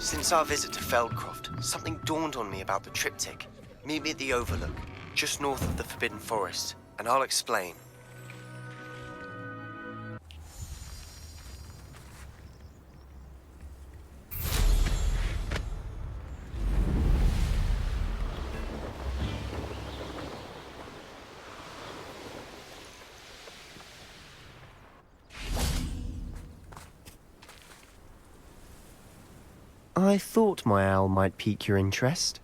Since our visit to Feldcroft, something dawned on me about the triptych. Meet me at the Overlook, just north of the Forbidden Forest, and I'll explain. I thought my owl might pique your interest.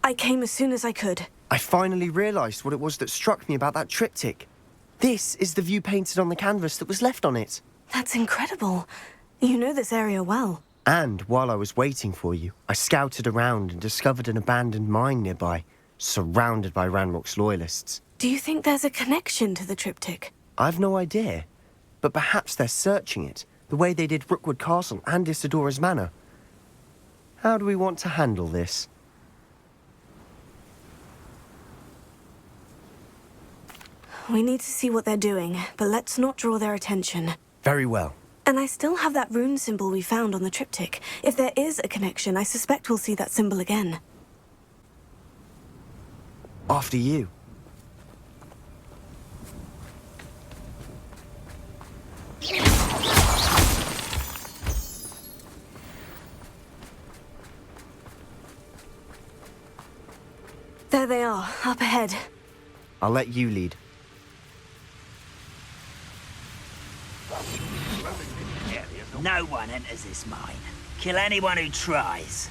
I came as soon as I could. I finally realized what it was that struck me about that triptych. This is the view painted on the canvas that was left on it. That's incredible. You know this area well. And while I was waiting for you, I scouted around and discovered an abandoned mine nearby, surrounded by Ranrock's loyalists. Do you think there's a connection to the triptych? I've no idea, but perhaps they're searching it, the way they did Rookwood Castle and Isidora's Manor. How do we want to handle this? We need to see what they're doing, but let's not draw their attention. Very well. And I still have that rune symbol we found on the triptych. If there is a connection, I suspect we'll see that symbol again. After you. There they are, up ahead. I'll let you lead. No one enters this mine. Kill anyone who tries.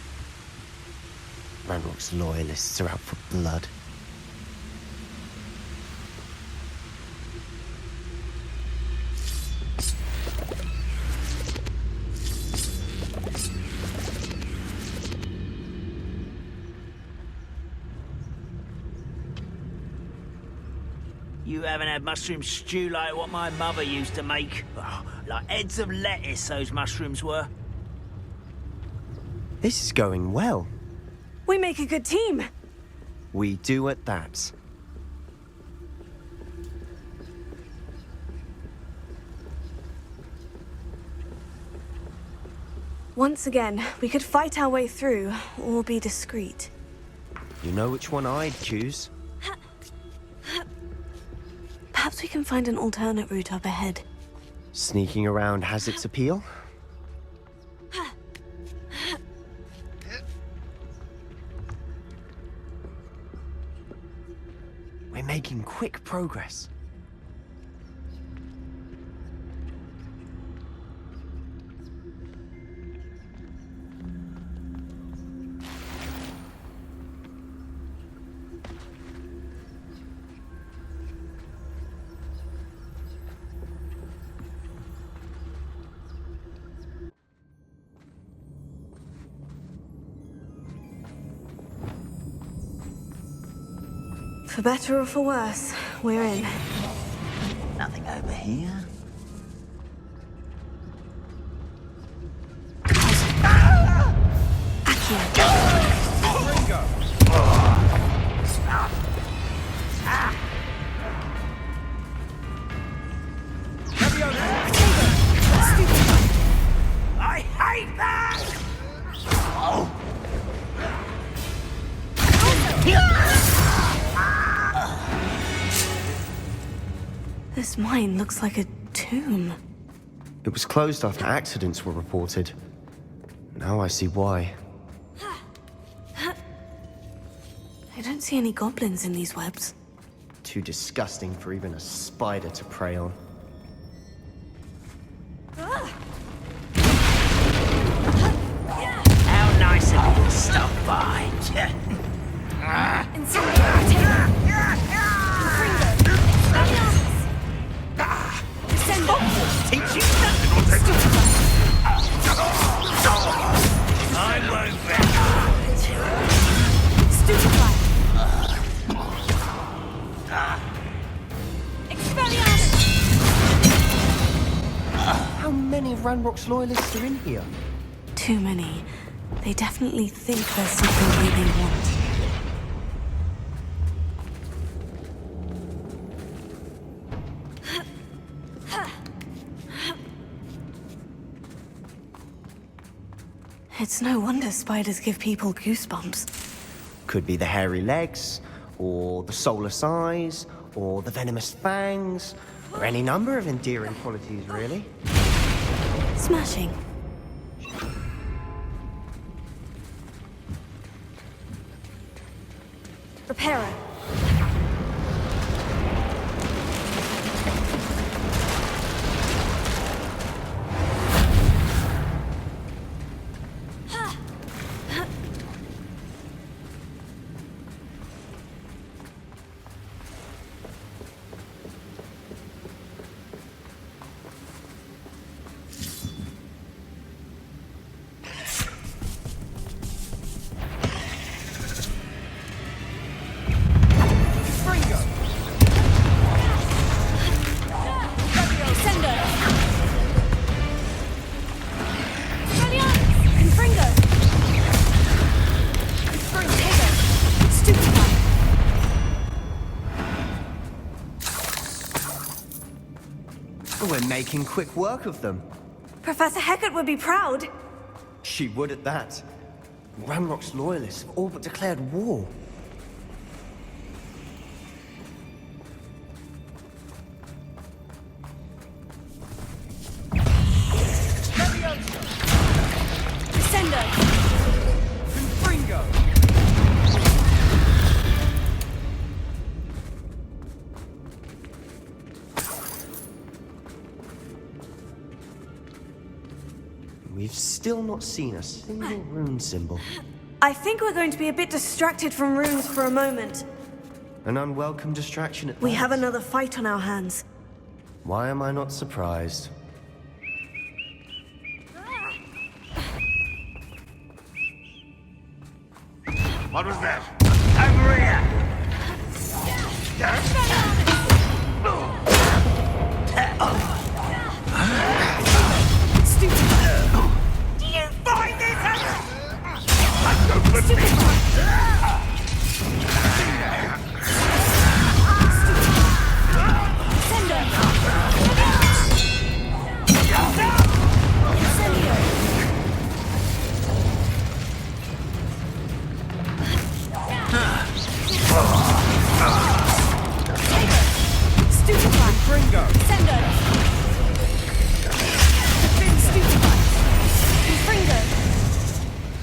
Ranrock's loyalists are out for blood. You haven't had mushroom stew like what my mother used to make. Oh, like heads of lettuce, those mushrooms were. This is going well. We make a good team. We do at that. Once again, we could fight our way through, or be discreet. You know which one I'd choose. Perhaps we can find an alternate route up ahead. Sneaking around has its appeal. We're making quick progress. For better or for worse, we're in. Nothing over here. I hate that! This mine looks like a tomb. It was closed after accidents were reported. Now I see why. I don't see any goblins in these webs. Too disgusting for even a spider to prey on. How nice of you to stop by. Teach you nothing. I won't back. Stupefy! How many of Ranrock's loyalists are in here? Too many. They definitely think there's something here they want. It's no wonder spiders give people goosebumps. Could be the hairy legs, or the soulless eyes, or the venomous fangs, or any number of endearing qualities, really. Smashing. Repairer. We're making quick work of them. Professor Hecat would be proud. She would at that. Ranrock's loyalists have all but declared war. We've still not seen a single rune symbol. I think we're going to be a bit distracted from runes for a moment. An unwelcome distraction at We that. have another fight on our hands. Why am I not surprised? What was that? Over here! Stupid. Do you find this? I'm no good for this.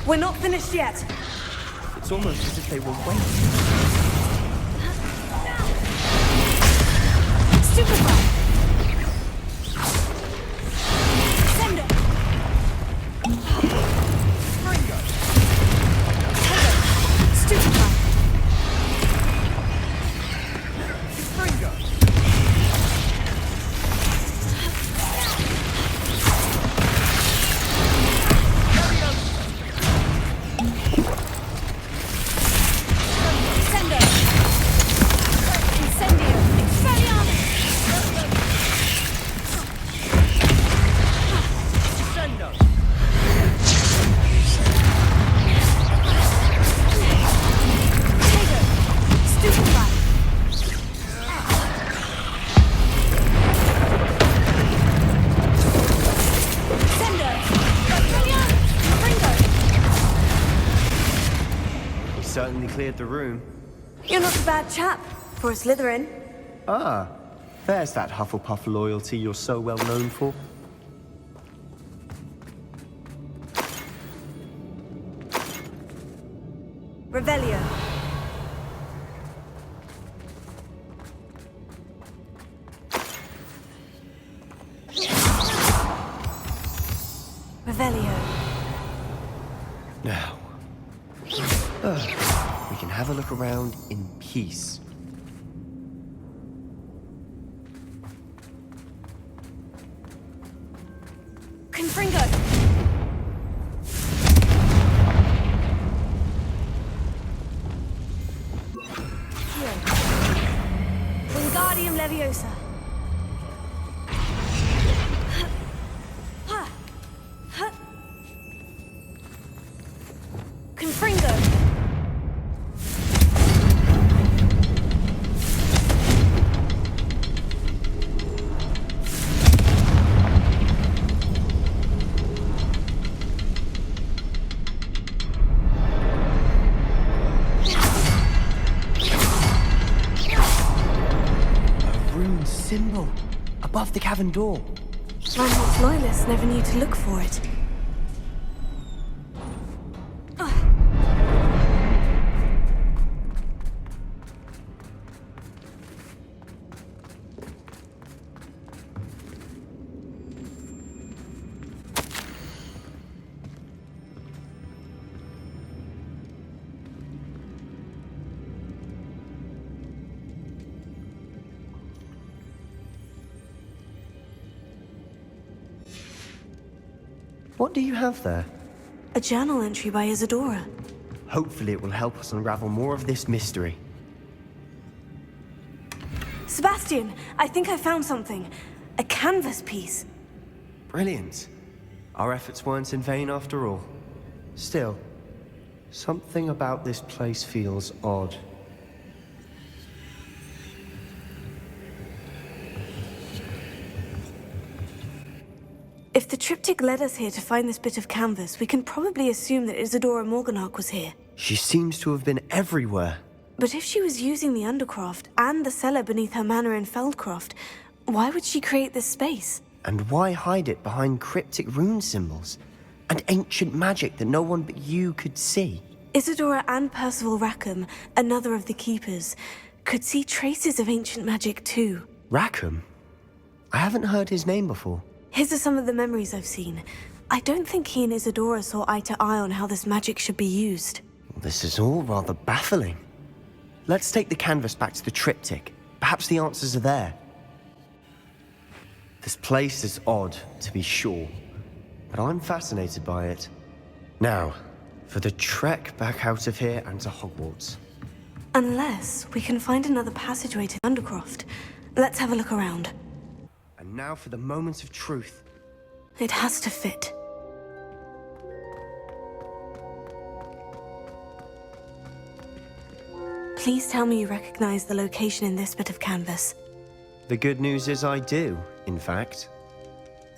We're not finished yet. It's almost as if they were waiting. Stupefy. Send it. Stupefy. Certainly cleared the room. You're not a bad chap for a Slytherin. Ah, there's that Hufflepuff loyalty you're so well known for. Revelio. Revelio. Now, we can have a look around in peace. Confringo. Wingardium Leviosa. Confringo. symbol, above the cavern door. Ranrock's loyalists never knew to look for it. What do you have there? A journal entry by Isadora. Hopefully it will help us unravel more of this mystery. Sebastian, I think I found something. A canvas piece. Brilliant. Our efforts weren't in vain after all. Still, something about this place feels odd. If the triptych led us here to find this bit of canvas, we can probably assume that Isadora Morganach was here. She seems to have been everywhere. But if she was using the Undercroft and the cellar beneath her manor in Feldcroft, why would she create this space? And why hide it behind cryptic rune symbols and ancient magic that no one but you could see? Isadora and Percival Rackham, another of the Keepers, could see traces of ancient magic too. Rackham? I haven't heard his name before. His are some of the memories I've seen. I don't think he and Isadora saw eye to eye on how this magic should be used. This is all rather baffling. Let's take the canvas back to the triptych. Perhaps the answers are there. This place is odd, to be sure, but I'm fascinated by it. Now, for the trek back out of here and to Hogwarts. Unless we can find another passageway to Undercroft. Let's have a look around. And now for the moment of truth. It has to fit. Please tell me you recognize the location in this bit of canvas. The good news is I do, in fact.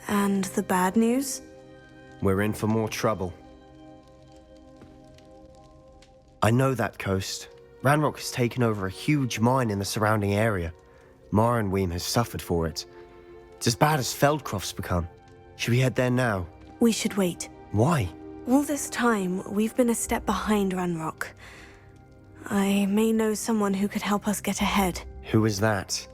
And the bad news? We're in for more trouble. I know that coast. Ranrock has taken over a huge mine in the surrounding area. Marrenweem has suffered for it. It's as bad as Feldcroft's become. Should we head there now? We should wait. Why? All this time, we've been a step behind Ranrock. I may know someone who could help us get ahead. Who is that?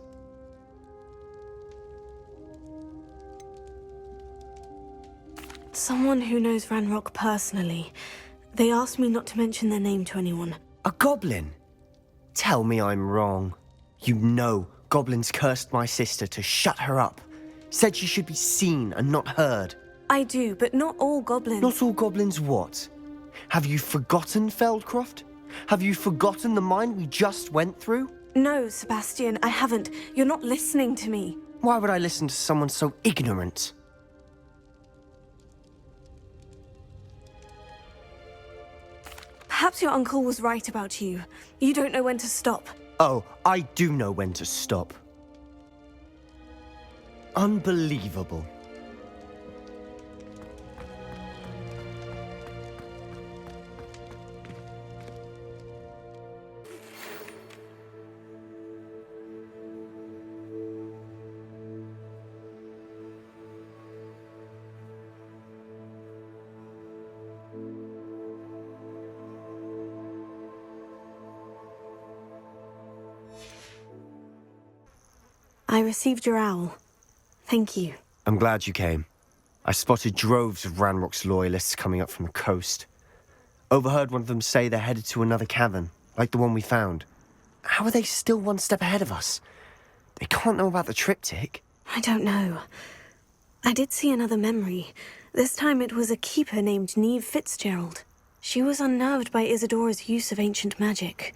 Someone who knows Ranrock personally. They asked me not to mention their name to anyone. A goblin? Tell me I'm wrong. You know goblins cursed my sister to shut her up. Said she should be seen and not heard. I do, but not all goblins. Not all goblins what? Have you forgotten Feldcroft? Have you forgotten the mine we just went through? No, Sebastian, I haven't. You're not listening to me. Why would I listen to someone so ignorant? Perhaps your uncle was right about you. You don't know when to stop. Oh, I do know when to stop. Unbelievable. I received your owl. Thank you. I'm glad you came. I spotted droves of Ranrock's loyalists coming up from the coast. Overheard one of them say they're headed to another cavern, like the one we found. How are they still one step ahead of us? They can't know about the triptych. I don't know. I did see another memory. This time it was a keeper named Neve Fitzgerald. She was unnerved by Isadora's use of ancient magic.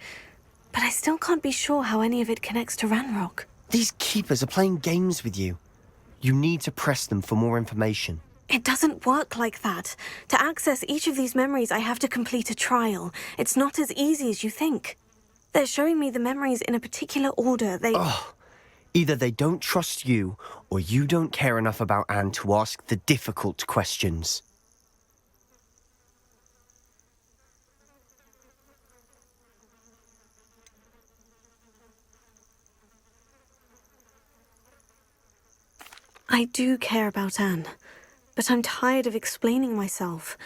But I still can't be sure how any of it connects to Ranrock. These keepers are playing games with you. You need to press them for more information. It doesn't work like that. To access each of these memories, I have to complete a trial. It's not as easy as you think. They're showing me the memories in a particular order. Either they don't trust you, or you don't care enough about Anne to ask the difficult questions. I do care about Anne, but I'm tired of explaining myself.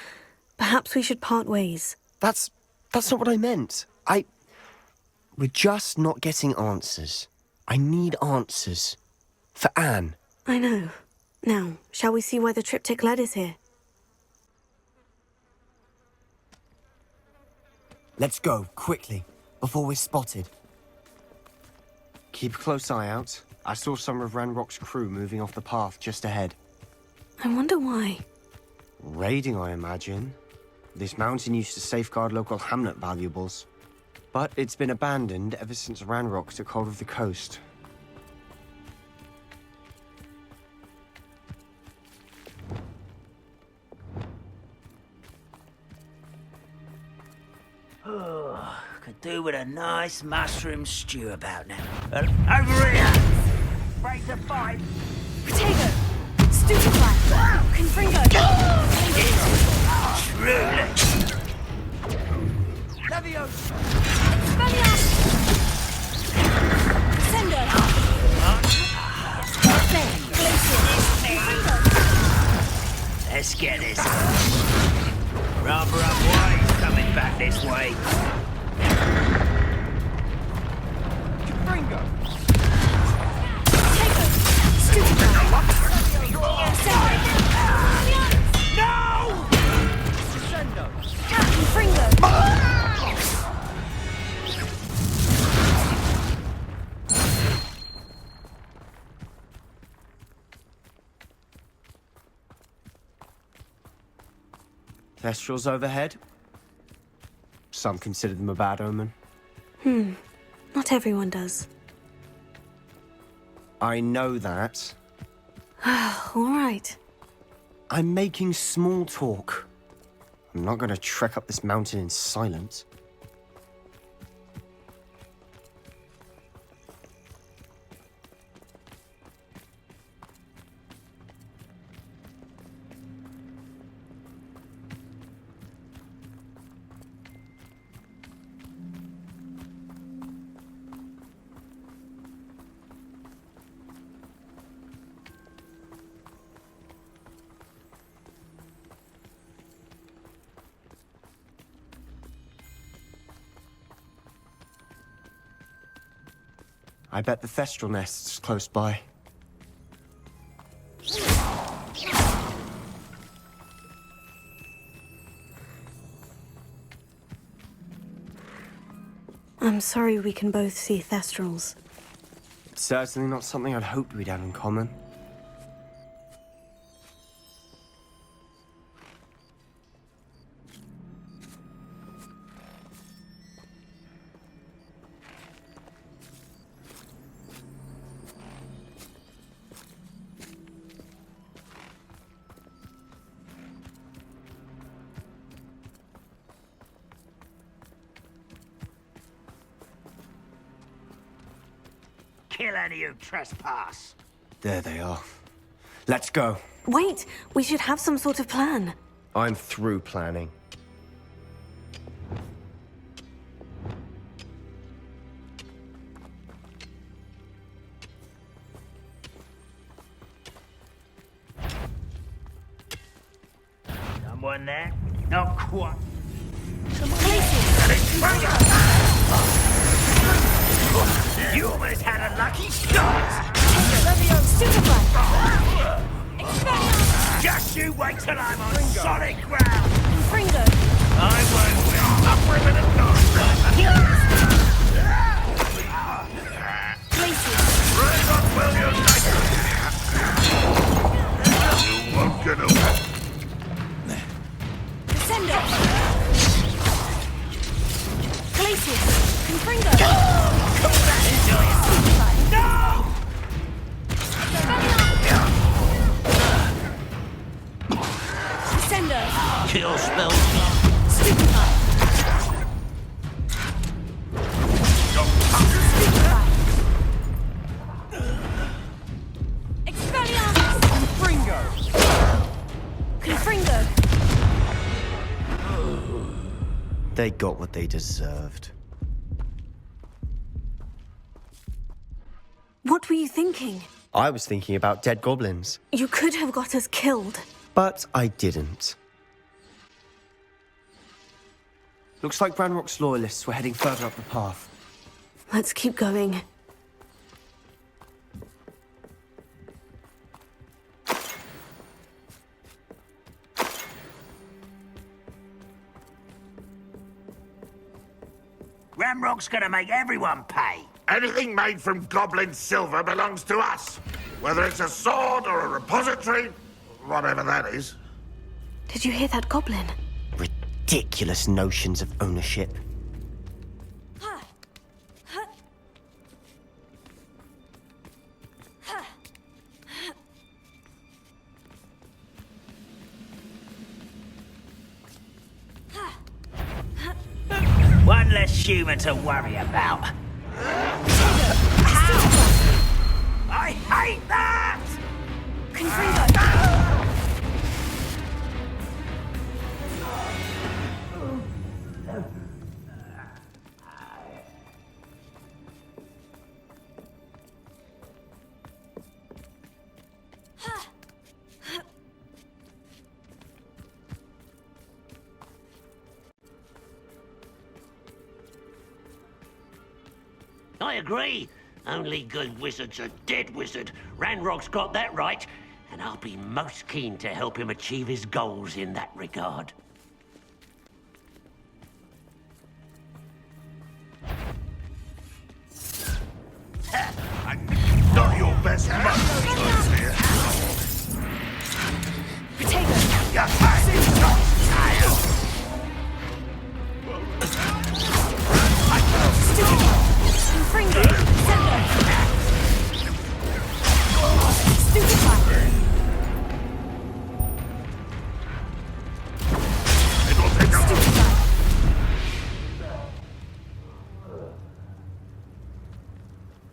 Perhaps we should part ways. That's not what I meant. We're just not getting answers. I need answers. For Anne. I know. Now, shall we see why the triptych lead is here? Let's go, quickly, before we're spotted. Keep a close eye out. I saw some of Ranrock's crew moving off the path just ahead. I wonder why. Raiding, I imagine. This mountain used to safeguard local hamlet valuables. But it's been abandoned ever since Ranrock took hold of the coast. Oh, could do with a nice mushroom stew about now. Over here! Break the fight! Potato! Stupefy! Confringo! Truly! Expelliarmus! Sendo! Let's get this. Rather up ways coming back this way. Ringo! Potato! Stupefy! No! Crescendo! Confringo! Thestrals overhead. Some consider them a bad omen. Not everyone does. I know that. All right. I'm making small talk. I'm not going to trek up this mountain in silence. I bet the Thestral nest's close by. I'm sorry we can both see Thestrals. It's certainly not something I'd hoped we'd have in common. Kill any who trespass. There they are. Let's go. Wait! We should have some sort of plan. I'm through planning. Someone there? Not quite. You almost had a lucky start! Just you wait till I'm on solid ground! I won't win! Up with it and not! Right on, William! You won't get away! No! Kill spell. They got what they deserved. What were you thinking? I was thinking about dead goblins. You could have got us killed. But I didn't. Looks like Ranrock's loyalists were heading further up the path. Let's keep going. Ranrock's gonna make everyone pay. Anything made from goblin silver belongs to us. Whether it's a sword or a repository, whatever that is. Did you hear that goblin? Ridiculous notions of ownership. One less human to worry about. I hate that! I agree. Only good wizard's a dead wizard. Ranrock's got that right, and I'll be most keen to help him achieve his goals in that regard. Not your best choice here.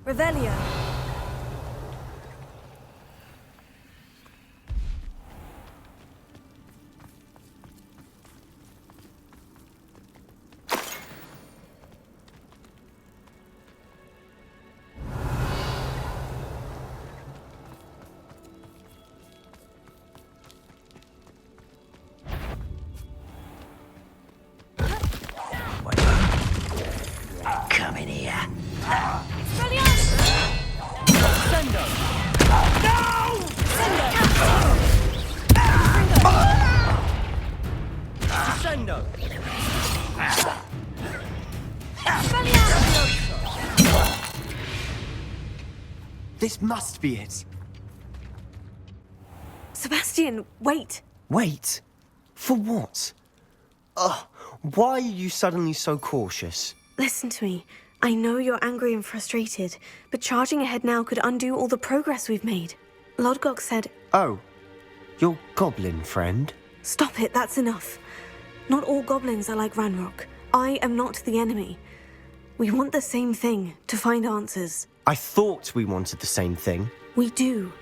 Revelio. Come in here. This must be it. Sebastian, wait. Wait. For what? Why are you suddenly so cautious? Listen to me. I know you're angry and frustrated, but charging ahead now could undo all the progress we've made. Lodgok said... Oh, your goblin friend? Stop it, that's enough. Not all goblins are like Ranrock. I am not the enemy. We want the same thing, to find answers. I thought we wanted the same thing. We do.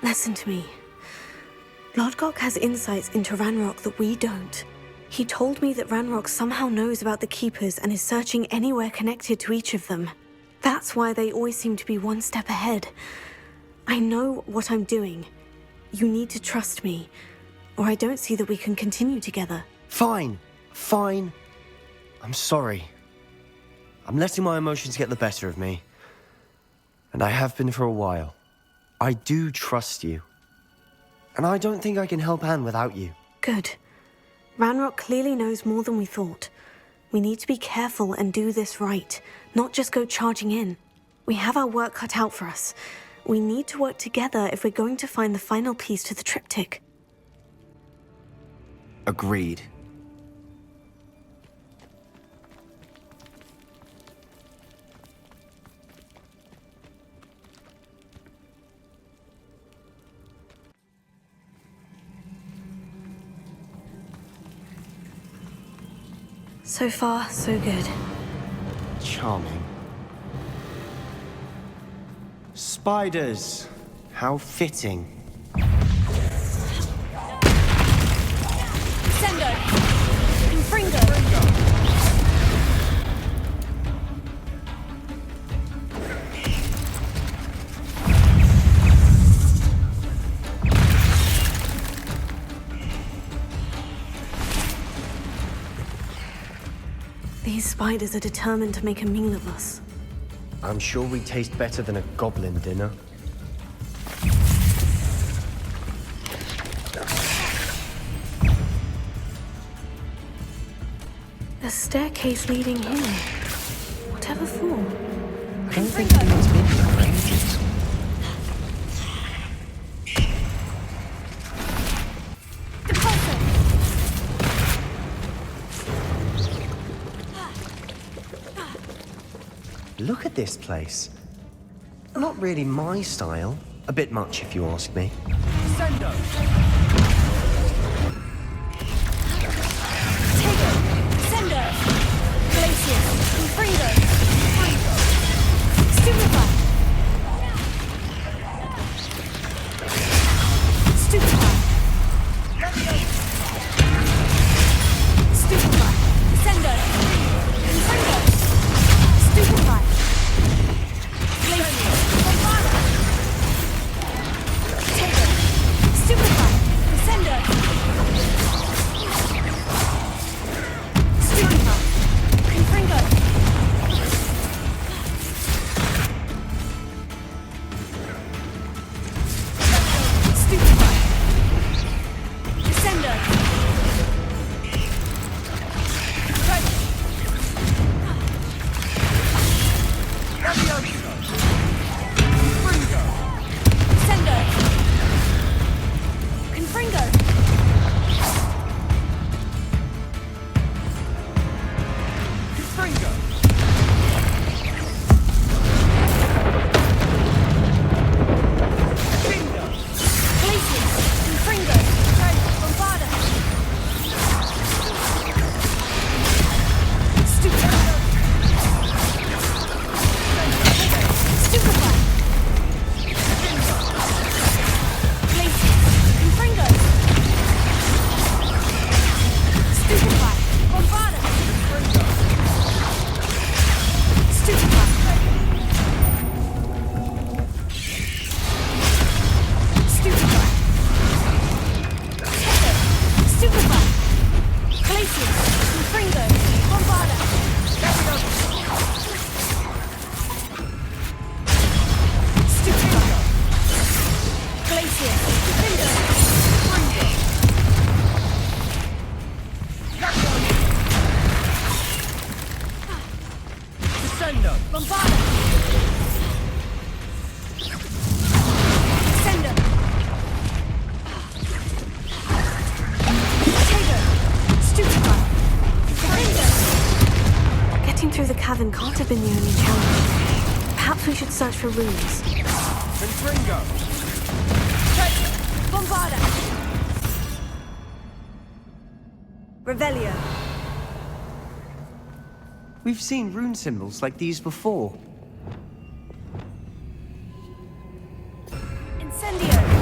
Listen to me. Lodgok has insights into Ranrock that we don't. He told me that Ranrock somehow knows about the Keepers and is searching anywhere connected to each of them. That's why they always seem to be one step ahead. I know what I'm doing. You need to trust me, or I don't see that we can continue together. Fine. I'm sorry. I'm letting my emotions get the better of me. And I have been for a while. I do trust you. And I don't think I can help Anne without you. Good. Ranrock clearly knows more than we thought. We need to be careful and do this right, not just go charging in. We have our work cut out for us. We need to work together if we're going to find the final piece to the triptych. Agreed. So far, so good. Charming. Spiders. How fitting. Sendo! Infringo! These spiders are determined to make a meal of us. I'm sure we taste better than a goblin dinner. A staircase leading here. Whatever for? I don't think anyone's been here for ages. Look at this place. Not really my style. A bit much, if you ask me. Sendo! Through the cavern can't have been the only challenge. Perhaps we should search for runes. Confringo! Bombarda! Revelio. We've seen rune symbols like these before. Incendio!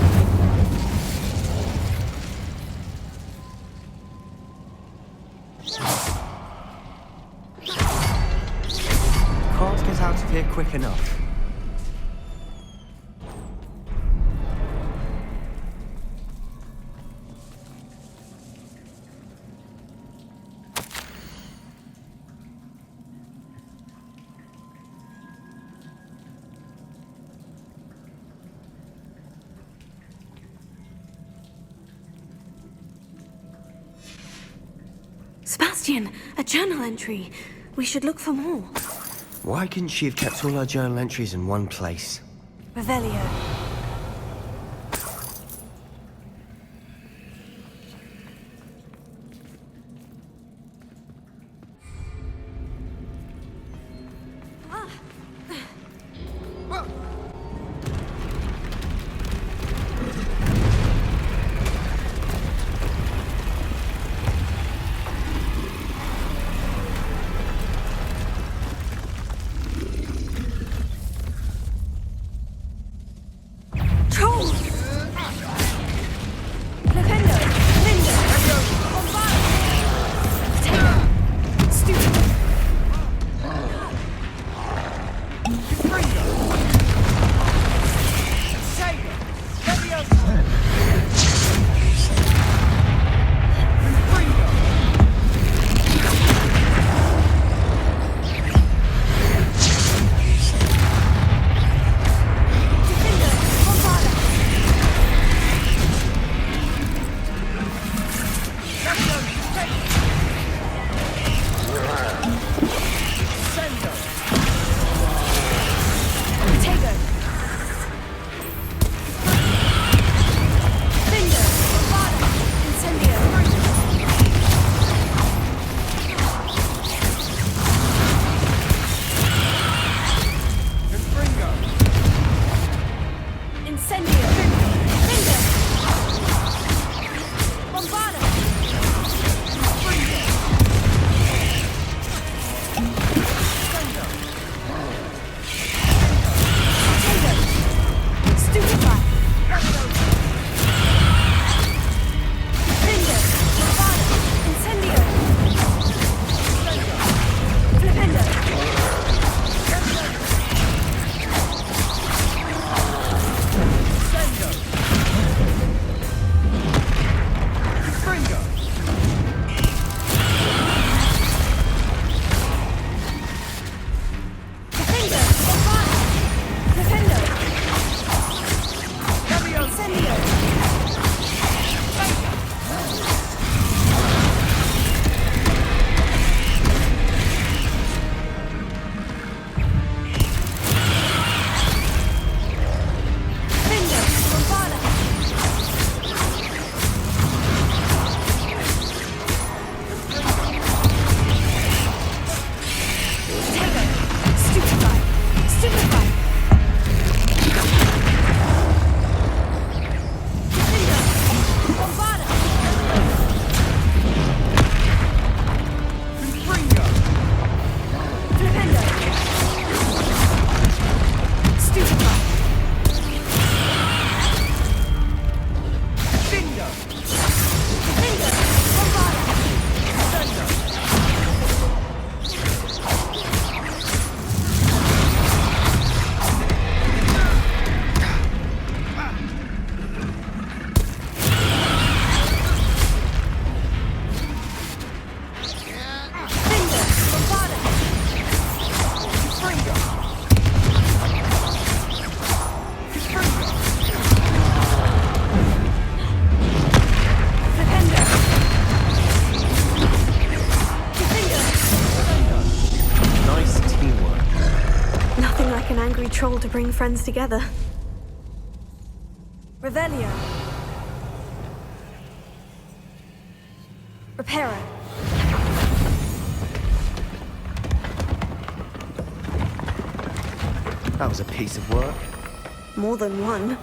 Can't get out of here quick enough. Sebastian, a journal entry. We should look for more. Why couldn't she have kept all her journal entries in one place? Revelio. troll to bring friends together. Revelio. Reparo. That was a piece of work. More than one.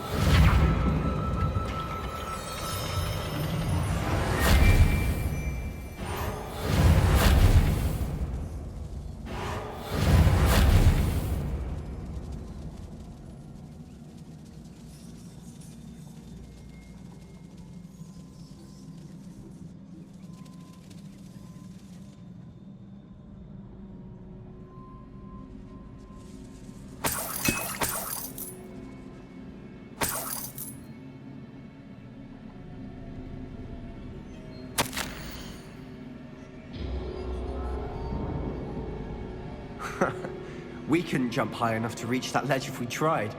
We couldn't jump high enough to reach that ledge if we tried.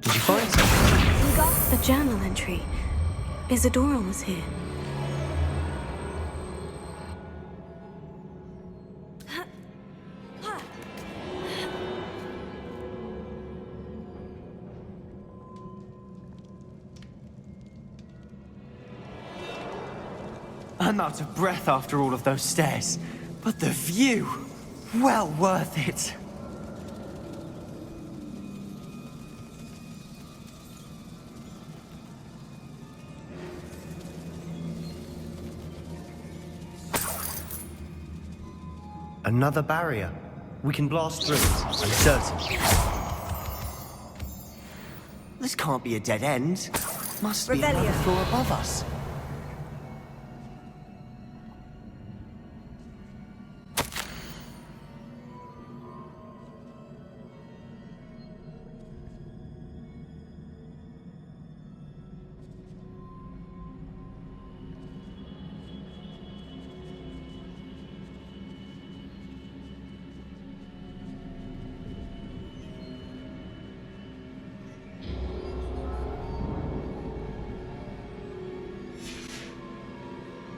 Did you find something? We got a journal entry. Isadora was here. I'm out of breath after all of those stairs. But the view! Well worth it. Another barrier. We can blast through it, I'm certain. This can't be a dead end. Must be another Revelio. floor above us.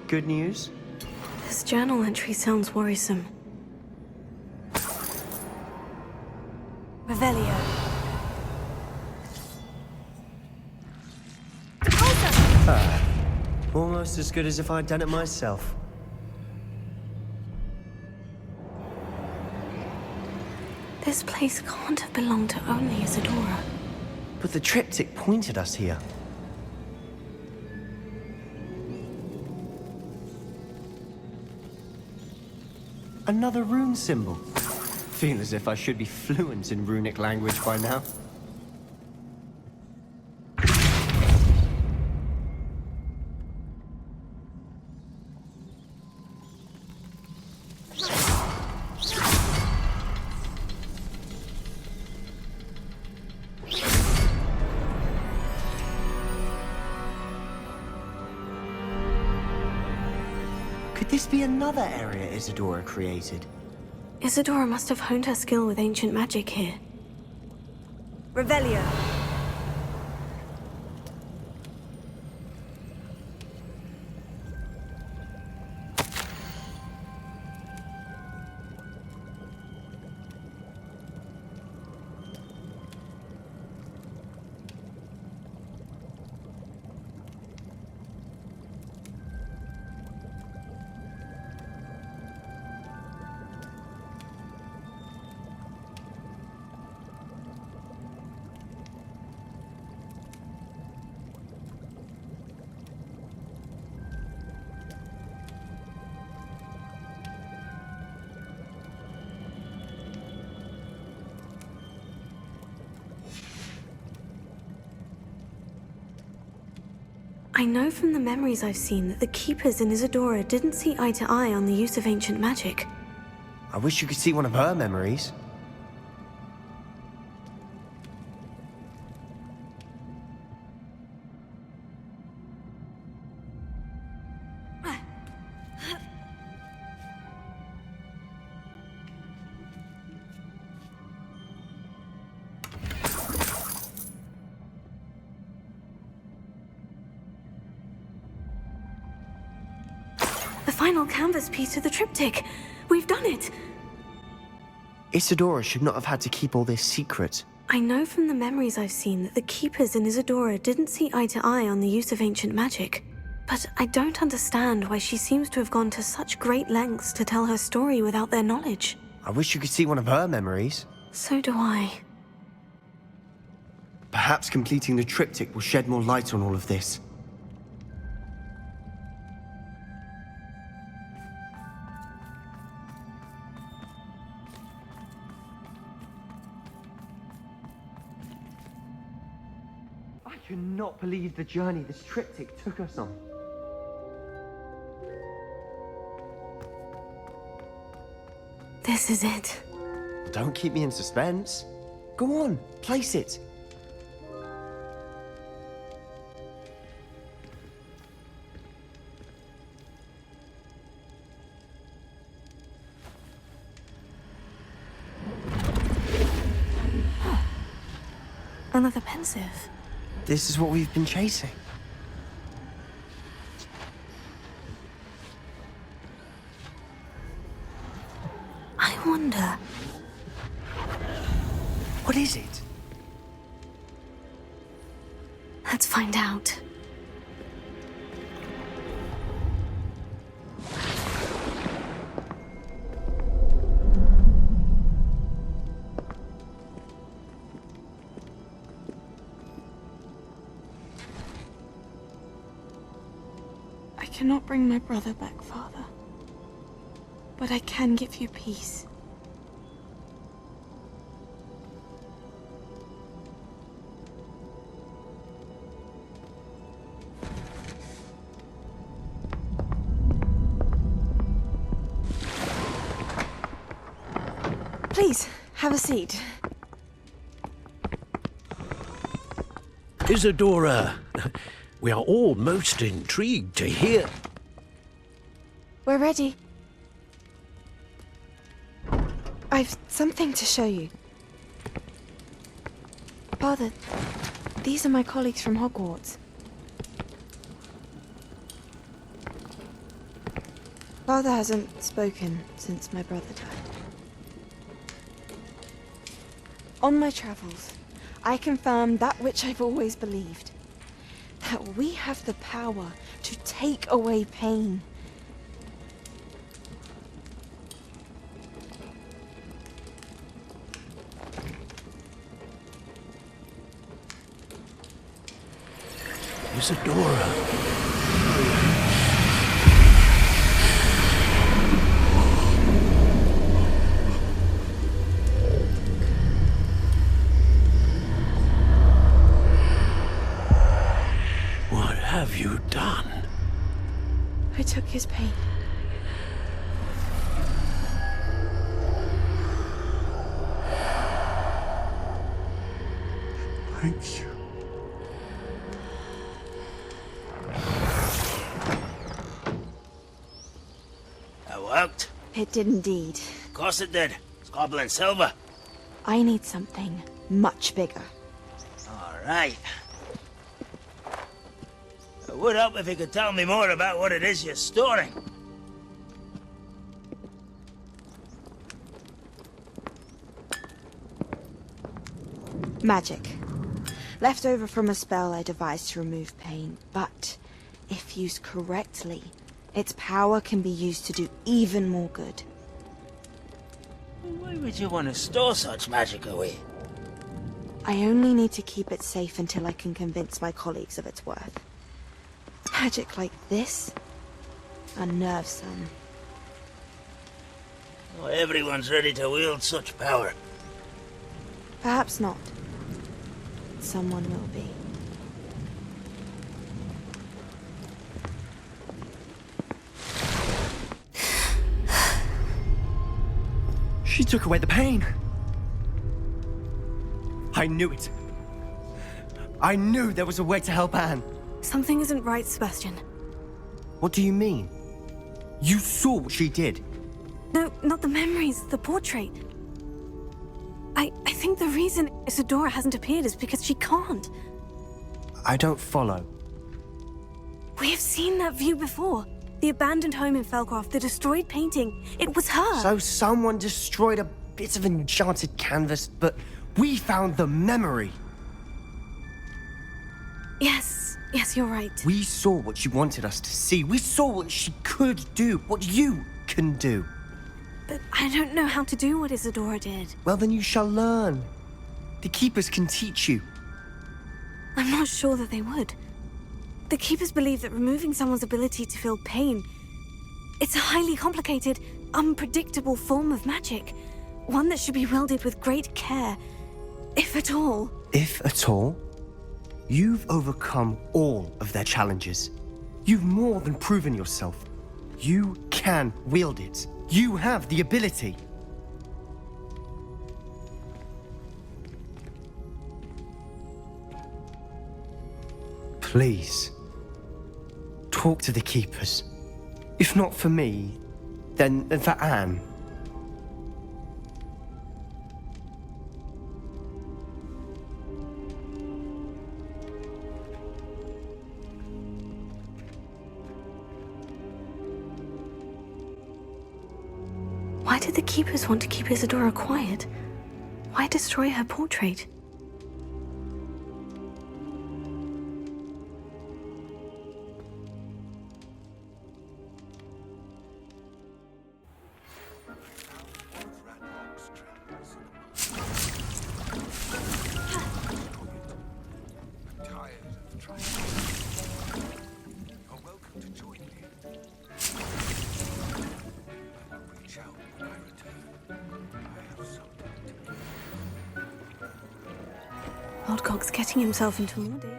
Good news? This journal entry sounds worrisome. Revelio. Almost as good as if I'd done it myself. This place can't have belonged to only Isadora. But the triptych pointed us here. Another rune symbol. Feel as if I should be fluent in runic language by now. Could this be another area Isadora created? Isadora must have honed her skill with ancient magic here. Revelio. I know from the memories I've seen that the Keepers in Isadora didn't see eye to eye on the use of ancient magic. I wish you could see one of her memories. final canvas piece to the triptych. We've done it. Isadora should not have had to keep all this secret. I know from the memories I've seen that the Keepers in Isadora didn't see eye to eye on the use of ancient magic. But I don't understand why she seems to have gone to such great lengths to tell her story without their knowledge. I wish you could see one of her memories. So do I. Perhaps completing the triptych will shed more light on all of this. I cannot believe the journey this triptych took us on. This is it. Don't keep me in suspense. Go on, place it. Another pensive. This is what we've been chasing. I wonder. What is it? Let's find out. I cannot bring my brother back, Father. But I can give you peace. Please, have a seat. Isadora, we are all most intrigued to hear. We're ready. I've something to show you. Father, these are my colleagues from Hogwarts. Father hasn't spoken since my brother died. On my travels, I confirmed that which I've always believed. That we have the power to take away pain. Isadora. What have you done? I took his pain. Thank you. That worked. It did indeed. Of course it did. It's goblin silver. I need something much bigger. All right. It would help if you could tell me more about what it is you're storing. Magic. Left over from a spell I devised to remove pain, but if used correctly, its power can be used to do even more good. Why would you want to store such magic away? I only need to keep it safe until I can convince my colleagues of its worth. Magic like this unnerves some. Not everyone's ready to wield such power. Perhaps not. Someone will be. She took away the pain. I knew it. I knew there was a way to help Anne. Something isn't right, Sebastian. What do you mean? You saw what she did. No, not the memories, the portrait. I think the reason Isadora hasn't appeared is because she can't. I don't follow. We have seen that view before. The abandoned home in Felcroft, the destroyed painting. It was her. So someone destroyed a bit of enchanted canvas, but we found the memory. Yes, you're right. We saw what she wanted us to see. We saw what she could do, what you can do. But I don't know how to do what Isadora did. Well, then you shall learn. The Keepers can teach you. I'm not sure that they would. The Keepers believe that removing someone's ability to feel pain, it's a highly complicated, unpredictable form of magic. One that should be wielded with great care, if at all. If at all? You've overcome all of their challenges. You've more than proven yourself. You can wield it. You have the ability. Please, talk to the Keepers. If not for me, then for Anne. Why did the Keepers want to keep Isadora quiet? Why destroy her portrait? Lodgok's getting himself into more danger.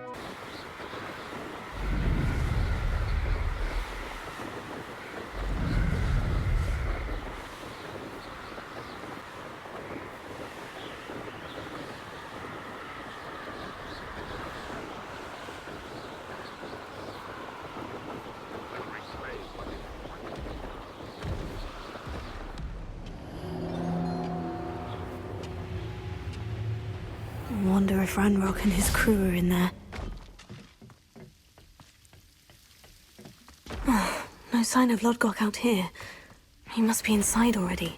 I wonder if Ranrock and his crew are in there. Oh, no sign of Lodgok out here. He must be inside already.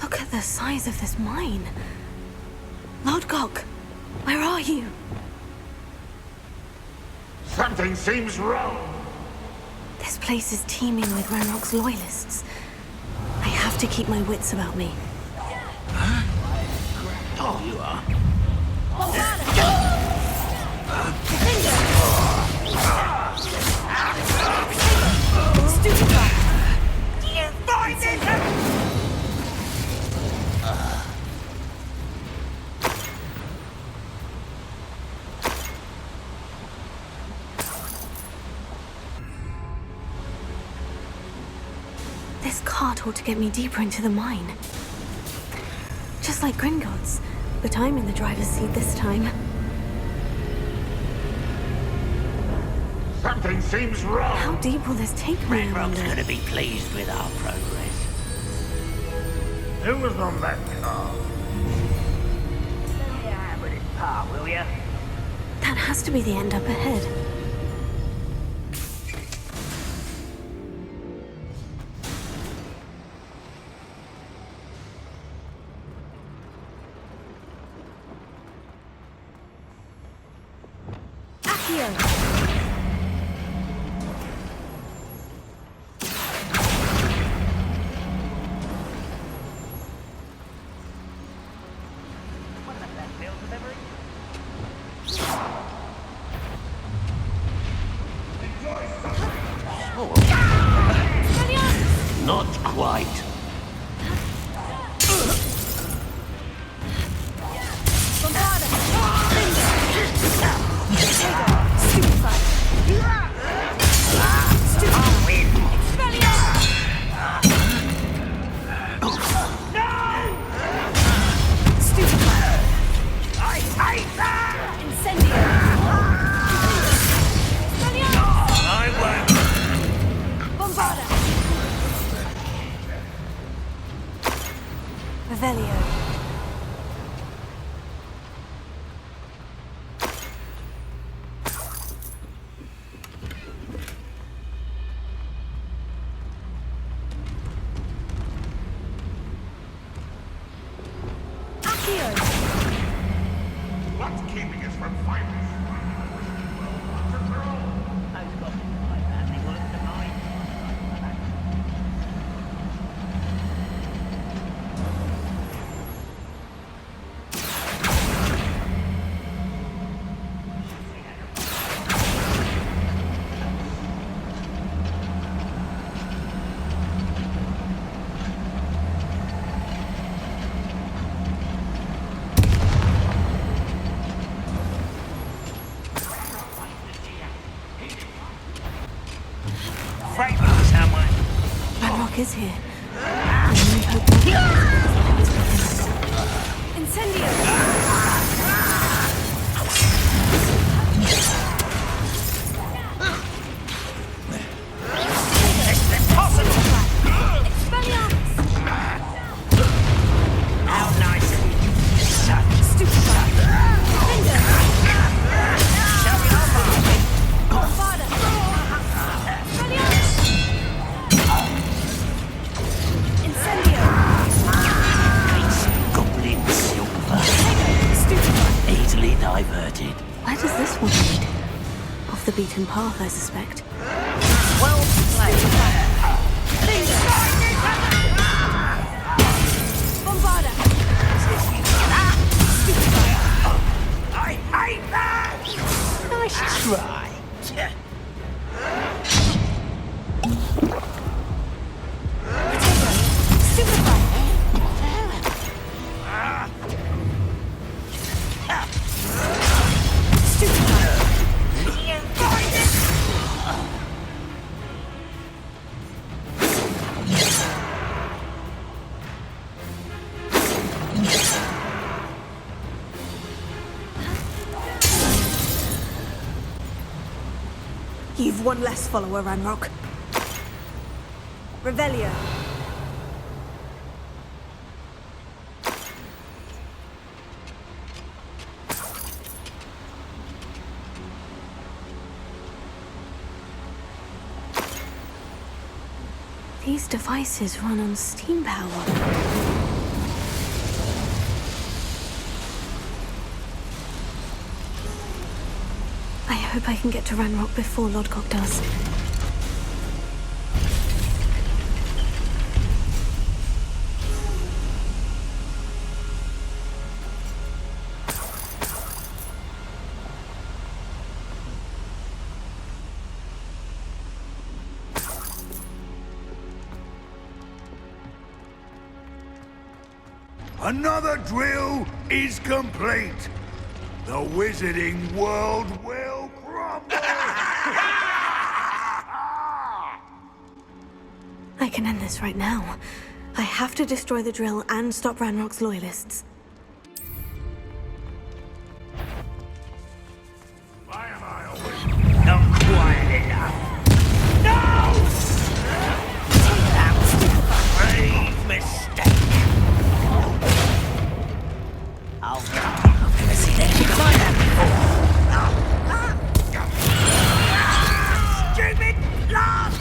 Look at the size of this mine. Lodgok, where are you? Something seems wrong. This place is teeming with Ranrock's loyalists. I have to keep my wits about me. Oh, you are. Stupid! You find it! This cart ought to get me deeper into the mine. Just like Gringotts, but I'm in the driver's seat this time. Something seems wrong. How deep will this take me, I Ranrock's wonder? going to be pleased with our progress. Who was on that car? Let me have with this part, will ya? That has to be the end up ahead. Revelio. What's keeping us from finding Ranrock is here. Incendio! How nice of you, son. Stupefy! Finger! Shall we not, Marvin? Father! Incendio! Goblin silver. Stupefy! Easily diverted. Where does this one lead? Off the beaten path, I suspect. Well played. Bombarda! I hate that! Nice try. Stupefy! Stupefy! You've one less follower, Ranrock. Revelio. These devices run on steam power. I hope I can get to Ranrock before Lodgok does. Another drill is complete. The wizarding world will crumble. I can end this right now. I have to destroy the drill and stop Ranrock's loyalists. Why am I always... Not quiet enough. No! That was a grave mistake. I'll see they can find that before. Stupid laugh!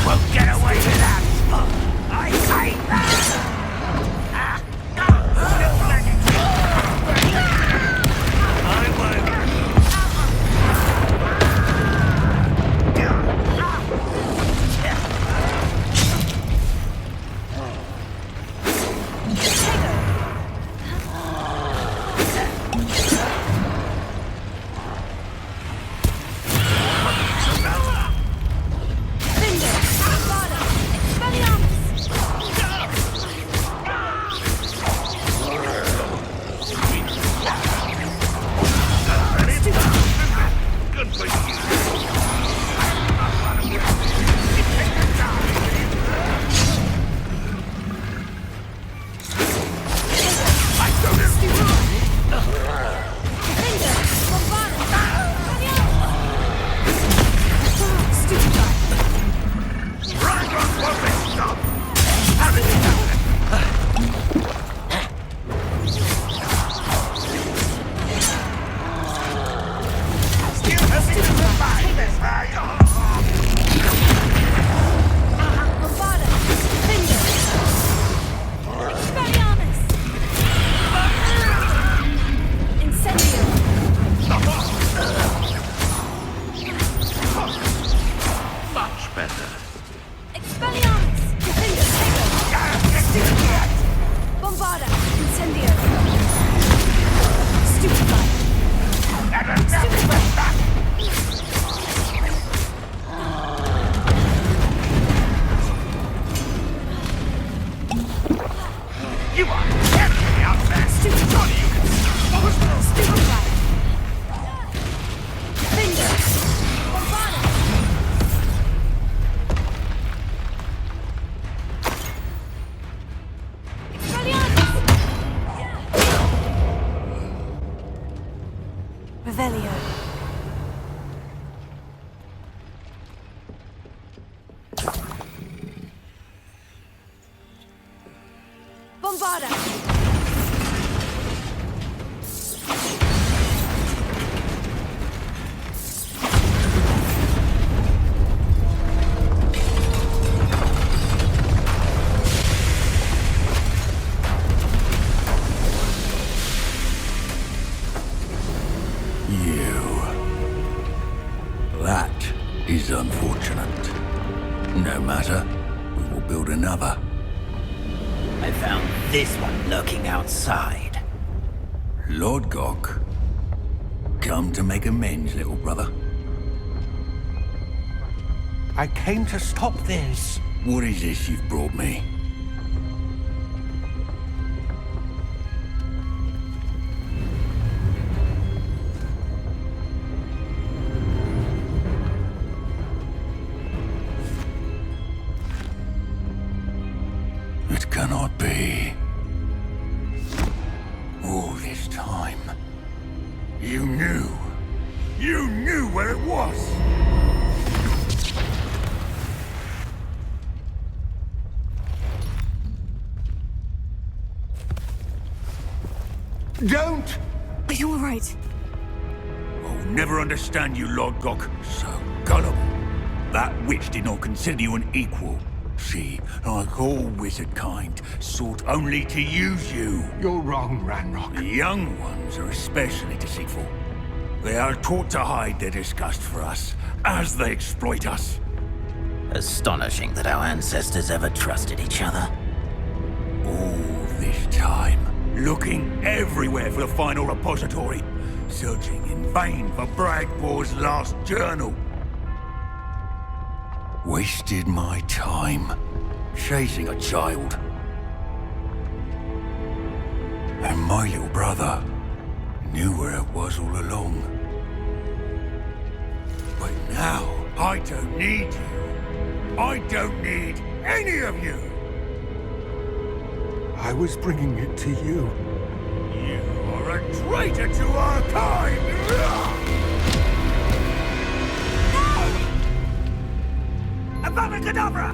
Won't get away with that! I hate that! I won't. better. Expelliarmus! Defender, Stupefy! Bombarda! Incendio! Stupefy! Stupefy! You are terribly out there! Surely you can expose them! Stupefy! Defender! Bombarda! Revelio. Bombarda. That is unfortunate. No matter, we will build another. I found this one lurking outside. Lodgok, come to make amends, little brother. I came to stop this. What is this you've brought me? It cannot be. All this time, you knew. You knew where it was! Don't! Are you all right? I'll never understand you, Lodgok. So gullible. That witch did not consider you an equal. She, like all wizard kind, sought only to use you. You're wrong, Ranrock. The young ones are especially deceitful. They are taught to hide their disgust for us, as they exploit us. Astonishing that our ancestors ever trusted each other. All this time, looking everywhere for the final repository, searching in vain for Bragbor's last journal. Wasted my time, chasing a child. And my little brother knew where it was all along. But now, I don't need you. I don't need any of you. I was bringing it to you. You are a traitor to our kind! Avada-kedavra!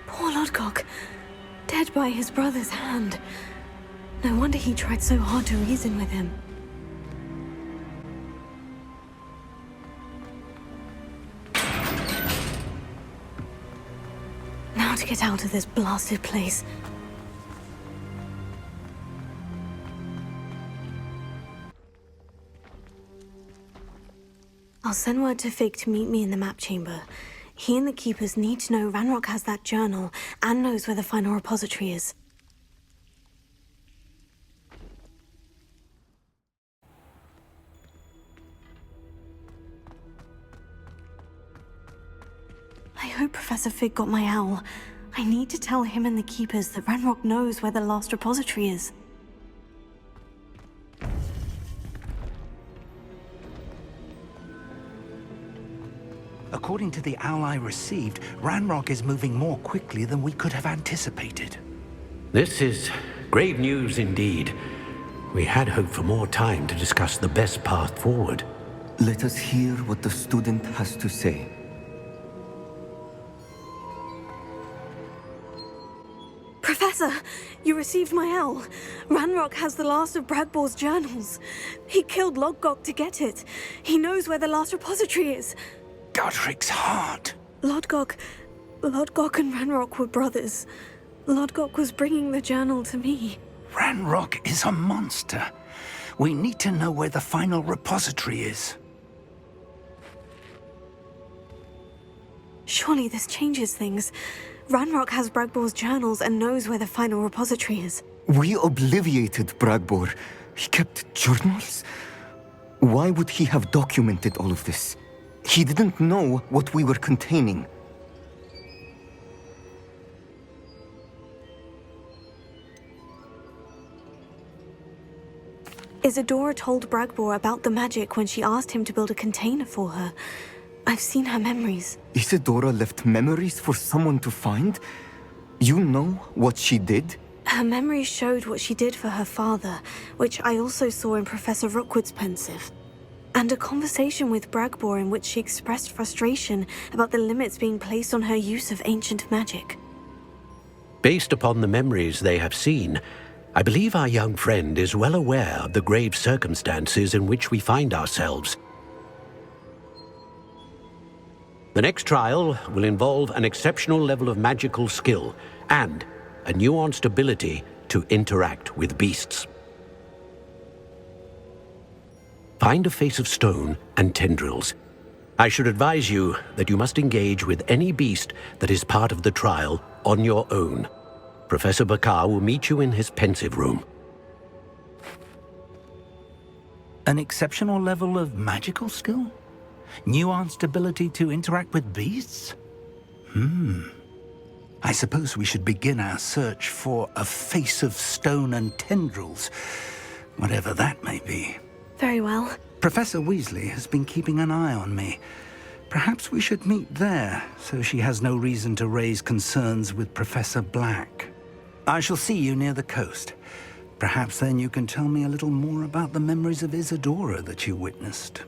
Poor Lodgok. Dead by his brother's hand. No wonder he tried so hard to reason with him. Now to get out of this blasted place. I'll send word to Fig to meet me in the map chamber. He and the Keepers need to know Ranrock has that journal and knows where the final repository is. I hope Professor Fig got my owl. I need to tell him and the Keepers that Ranrock knows where the last repository is. According to the owl I received, Ranrock is moving more quickly than we could have anticipated. This is grave news indeed. We had hoped for more time to discuss the best path forward. Let us hear what the student has to say. Professor, you received my L. Ranrock has the last of Bragbor's journals. He killed Lodgok to get it. He knows where the last repository is. Godric's heart. Lodgok and Ranrock were brothers. Lodgok was bringing the journal to me. Ranrock is a monster. We need to know where the final repository is. Surely this changes things. Ranrock has Bragbor's journals and knows where the final repository is. We obliviated Bragbor. He kept journals? Why would he have documented all of this? He didn't know what we were containing. Isadora told Bragbor about the magic when she asked him to build a container for her. I've seen her memories. Isadora left memories for someone to find? You know what she did? Her memories showed what she did for her father, which I also saw in Professor Rookwood's pensive. And a conversation with Bragbor in which she expressed frustration about the limits being placed on her use of ancient magic. Based upon the memories they have seen, I believe our young friend is well aware of the grave circumstances in which we find ourselves. The next trial will involve an exceptional level of magical skill and a nuanced ability to interact with beasts. Find a face of stone and tendrils. I should advise you that you must engage with any beast that is part of the trial on your own. Professor Bakar will meet you in his pensive room. An exceptional level of magical skill? Nuanced ability to interact with beasts? I suppose we should begin our search for a face of stone and tendrils, whatever that may be. Very well. Professor Weasley has been keeping an eye on me. Perhaps we should meet there, so she has no reason to raise concerns with Professor Black. I shall see you near the coast. Perhaps then you can tell me a little more about the memories of Isadora that you witnessed.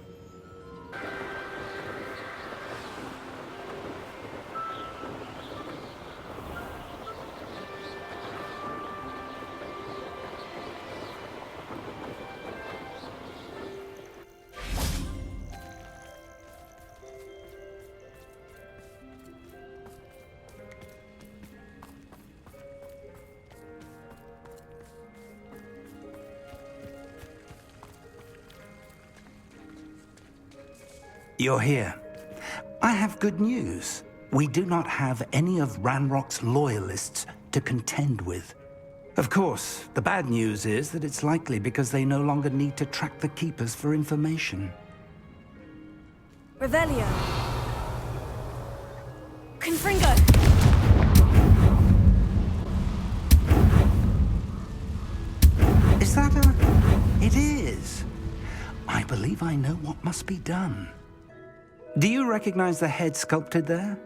You're here. I have good news. We do not have any of Ranrock's loyalists to contend with. Of course, the bad news is that it's likely because they no longer need to track the Keepers for information. Revelio. Confringo. Is that a... It is. I believe I know what must be done. Do you recognize the head sculpted there?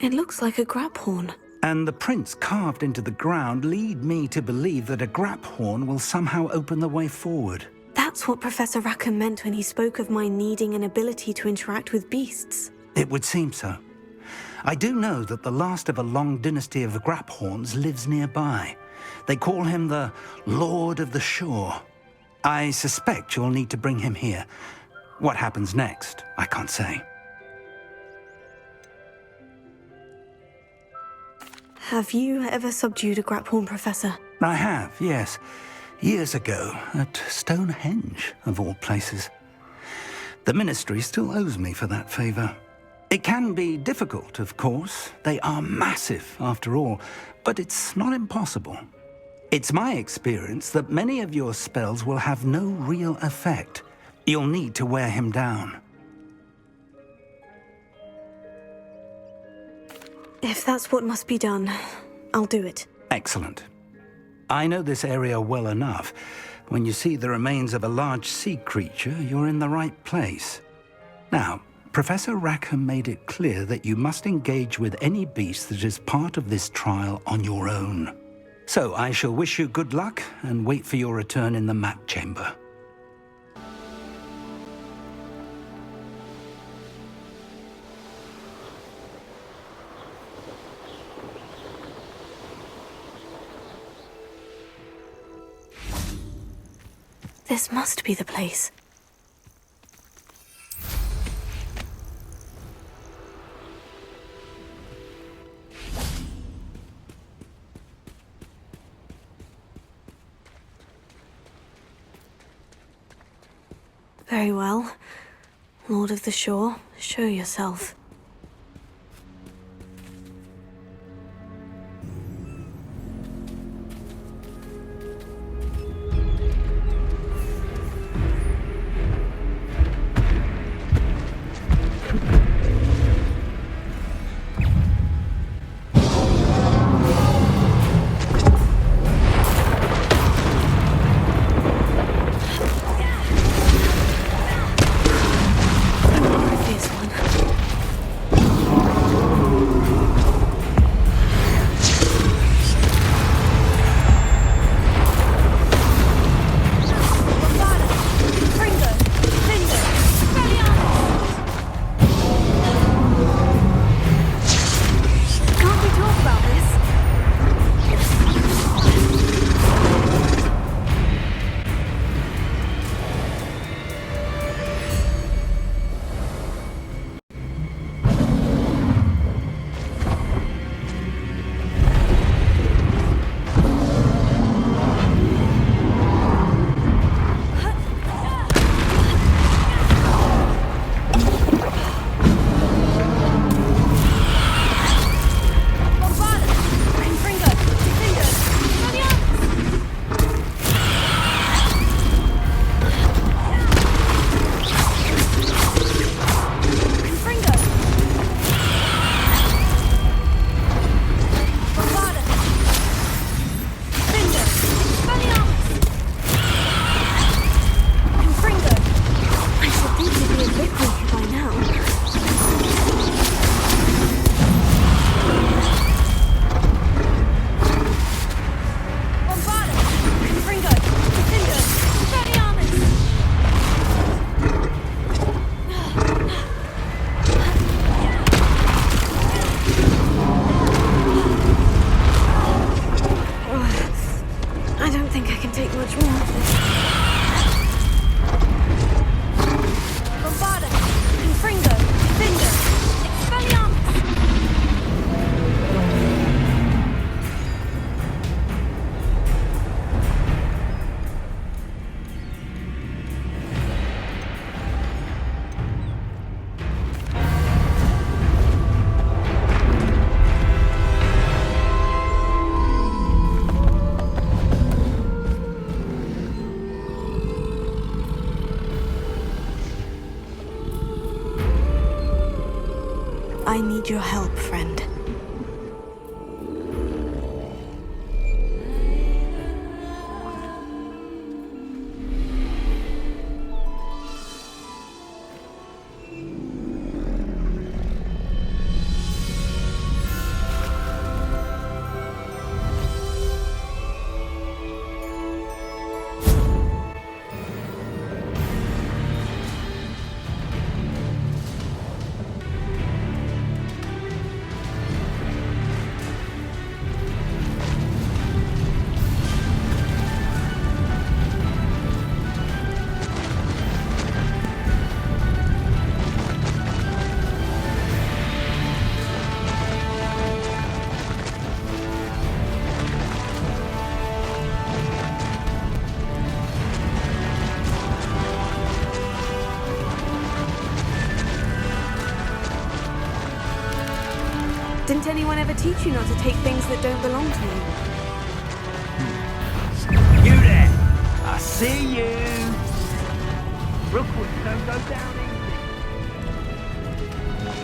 It looks like a graphorn. And the prints carved into the ground lead me to believe that a graphorn will somehow open the way forward. That's what Professor Rackham meant when he spoke of my needing an ability to interact with beasts. It would seem so. I do know that the last of a long dynasty of graphorns lives nearby. They call him the Lord of the Shore. I suspect you'll need to bring him here. What happens next, I can't say. Have you ever subdued a graphorn, Professor? I have, yes. Years ago, at Stonehenge, of all places. The Ministry still owes me for that favor. It can be difficult, of course. They are massive, after all, but it's not impossible. It's my experience that many of your spells will have no real effect. You'll need to wear him down. If that's what must be done, I'll do it. Excellent. I know this area well enough. When you see the remains of a large sea creature, you're in the right place. Now, Professor Rackham made it clear that you must engage with any beast that is part of this trial on your own. So I shall wish you good luck and wait for your return in the map chamber. This must be the place. Very well. Lord of the Shore, show yourself. I need your help, friend. Didn't anyone ever teach you not to take things that don't belong to you? You there! I see you! Rookwood don't go down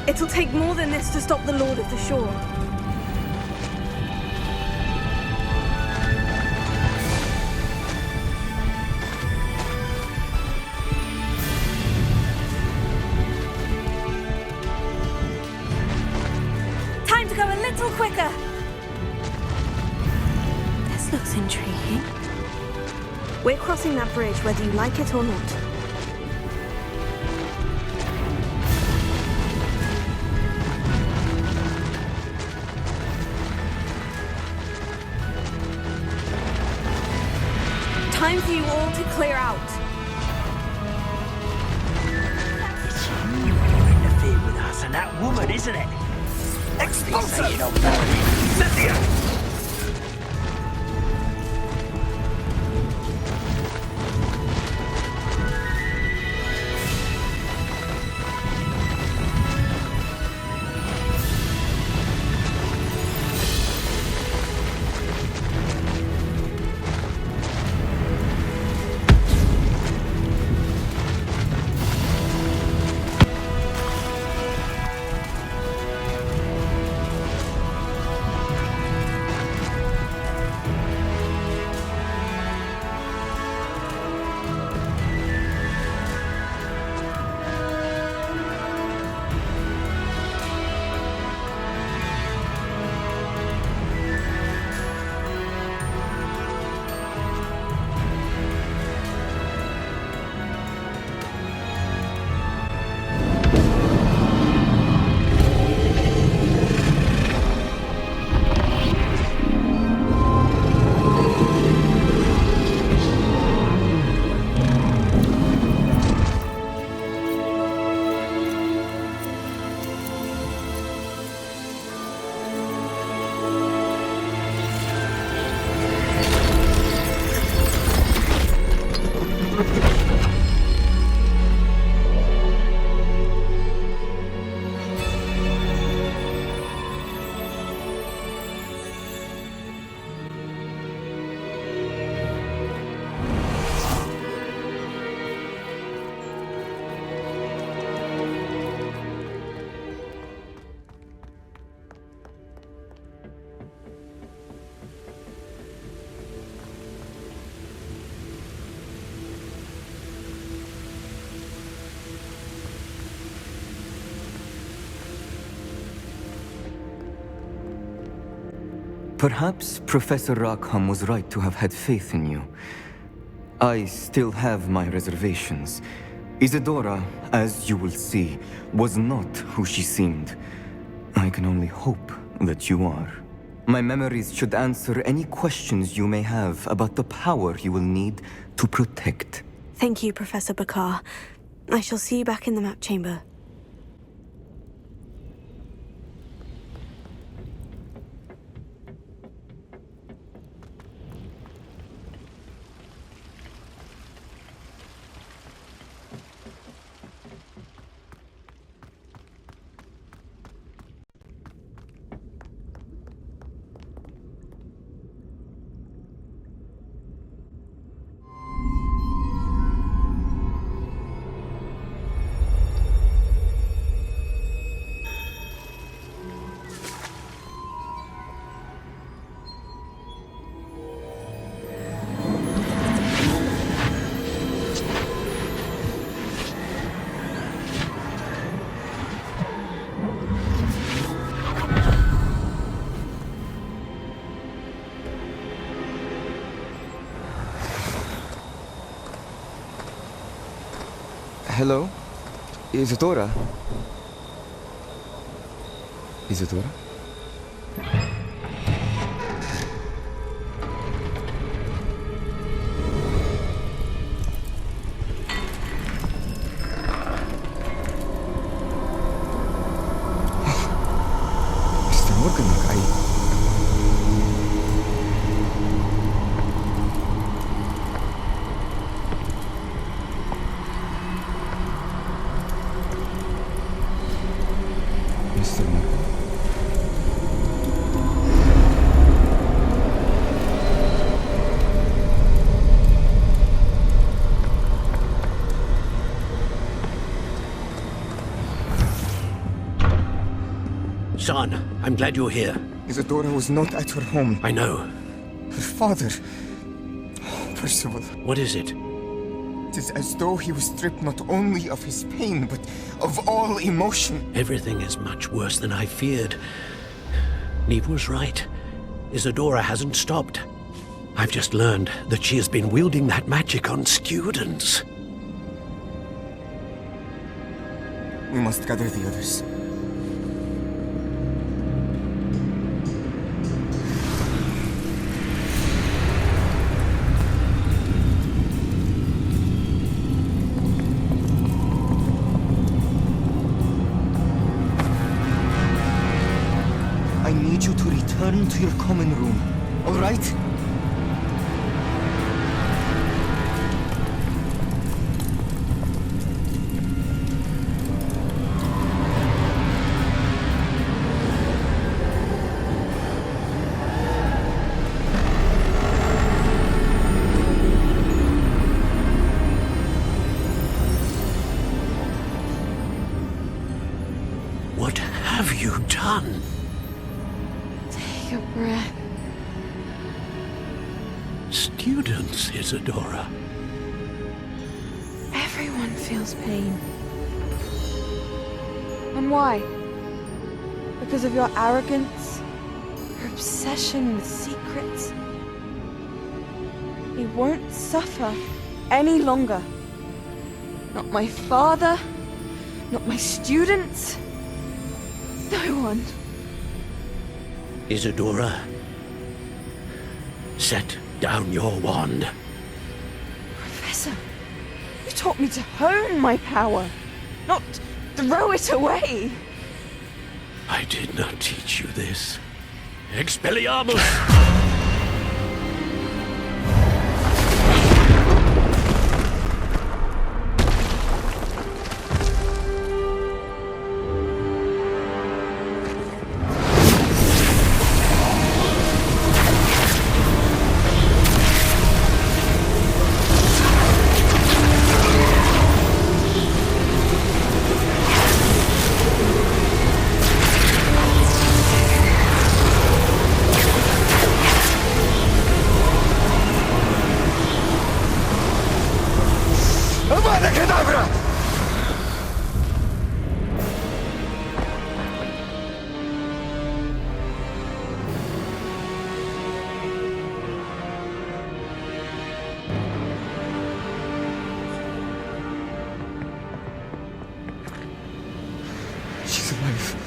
easy. It'll take more than this to stop the Lord of the Shore. Time to go a little quicker. This looks intriguing. We're crossing that bridge whether you like it or not. Time for you all to clear out. isn't it? Explosive! Cynthia! Perhaps Professor Rackham was right to have had faith in you. I still have my reservations. Isadora, as you will see, was not who she seemed. I can only hope that you are. My memories should answer any questions you may have about the power you will need to protect. Thank you, Professor Bakar. I shall see you back in the map chamber. Hello? Isadora? Isadora? Mr. Morgan, Mr. Morgan. Son, I'm glad you're here. Isadora was not at her home. I know. Her father... Oh, Percival. What is it? It is as though he was stripped not only of his pain, but of all emotion. Everything is much worse than I feared. Neve was right. Isadora hasn't stopped. I've just learned that she has been wielding that magic on students. We must gather the others. need you to return to your common room, all right? What have you done? Take a breath. Students, Isadora. Everyone feels pain. And why? Because of your arrogance? Your obsession with secrets? He won't suffer any longer. Not my father, not my students. No one. Isadora, set down your wand. Professor, you taught me to hone my power, not throw it away. I did not teach you this. Expelliarmus! She's alive.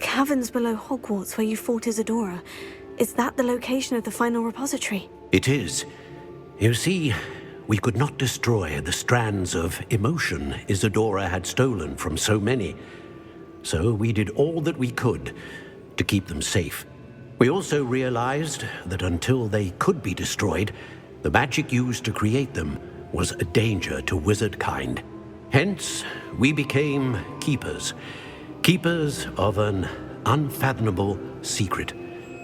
Caverns below Hogwarts where you fought Isadora. Is that the location of the final repository? It is. You see, we could not destroy the strands of emotion Isadora had stolen from so many. So we did all that we could to keep them safe. We also realized that until they could be destroyed, the magic used to create them was a danger to wizard kind. Hence, we became keepers. Keepers of an unfathomable secret.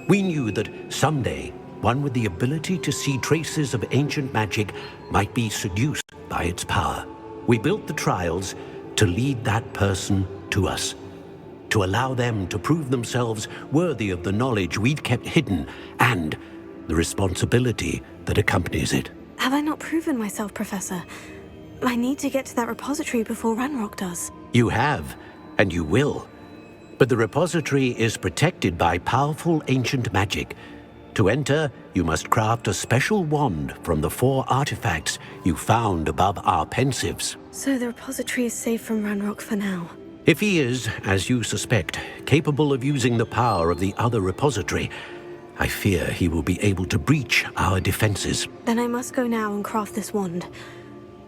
We knew that someday, one with the ability to see traces of ancient magic might be seduced by its power. We built the trials to lead that person to us, to allow them to prove themselves worthy of the knowledge we'd kept hidden and the responsibility that accompanies it. Have I not proven myself, Professor? I need to get to that repository before Ranrock does. You have, and you will. But the repository is protected by powerful ancient magic. To enter, you must craft a special wand from the 4 artifacts you found above our pensives. So the repository is safe from Ranrock for now. If he is, as you suspect, capable of using the power of the other repository, I fear he will be able to breach our defenses. Then I must go now and craft this wand.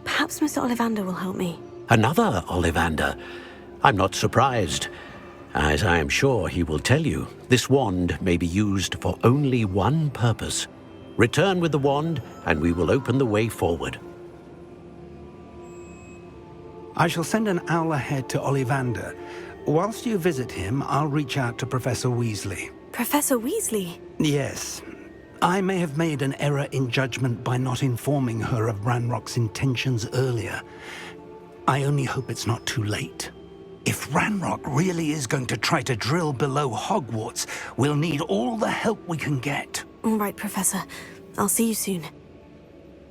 Perhaps Mr. Ollivander will help me. Another Ollivander? I'm not surprised. As I am sure he will tell you, this wand may be used for only one purpose. Return with the wand, and we will open the way forward. I shall send an owl ahead to Ollivander. Whilst you visit him, I'll reach out to Professor Weasley. Professor Weasley? Yes. I may have made an error in judgment by not informing her of Ranrock's intentions earlier. I only hope it's not too late. If Ranrock really is going to try to drill below Hogwarts, we'll need all the help we can get. All right, Professor. I'll see you soon.